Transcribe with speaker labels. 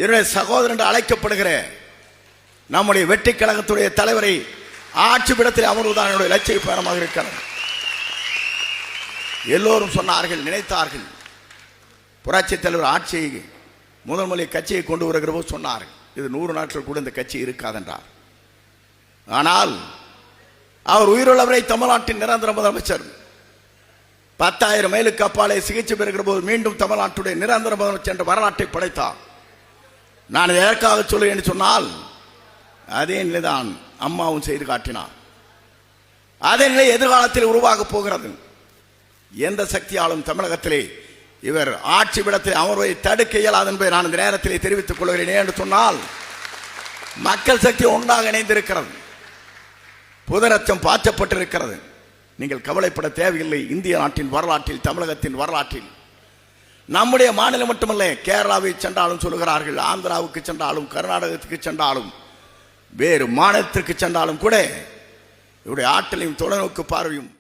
Speaker 1: என்னுடைய சகோதரன் என்று அழைக்கப்படுகிற நம்முடைய வெற்றி கழகத்துடைய தலைவரை ஆட்சி பீடத்தில் அமர்வுதான் என்னுடைய லட்சிய பயணமாக இருக்கிறது. எல்லோரும் சொன்னார்கள், நினைத்தார்கள், புரட்சி தலைவர் ஆட்சியை முதல் கட்சியை கொண்டு வருகிற போது சொன்னார்கள், இது 100 நாட்கள் கூட இந்த கட்சி இருக்காதென்றார். ஆனால் அவர் உயிருள்ளவரை தமிழ்நாட்டின் நிரந்தர முதலமைச்சர் 10,000 மைலுக்கு அப்பாலே சிகிச்சை பெறுகிற போது மீண்டும் தமிழ்நாட்டுடைய நிரந்தர முதலமைச்சர் என்ற வரலாற்றை படைத்தார். நான் எதற்காக சொல்லுவேன் சொன்னால், அதே நிலைதான் அம்மாவும் செய்து காட்டினார். அதே நிலை எதிர்காலத்தில் உருவாக போகிறது. எந்த சக்தியாலும் தமிழகத்திலே இவர் ஆட்சி பீடத்தில் அமர்வை தடுக்க இயலாது என்பதை நான் இந்த நேரத்திலே தெரிவித்துக் கொள்கிறேன். என்று சொன்னால், மக்கள் சக்தி ஒன்றாக இணைந்திருக்கிறது, புதரச்சம் பாய்ச்சப்பட்டிருக்கிறது. நீங்கள் கவலைப்பட தேவையில்லை. இந்திய நாட்டின் வரலாற்றில், தமிழகத்தின் வரலாற்றில், நம்முடைய மாநிலம் மட்டுமல்ல, கேரளாவை சென்றாலும் சொல்லுகிறார்கள், ஆந்திராவுக்கு சென்றாலும், கர்நாடகத்துக்கு சென்றாலும், வேறு மாநிலத்திற்கு சென்றாலும் கூட இவருடைய ஆற்றலையும் தொலைநோக்கு பார்வையும்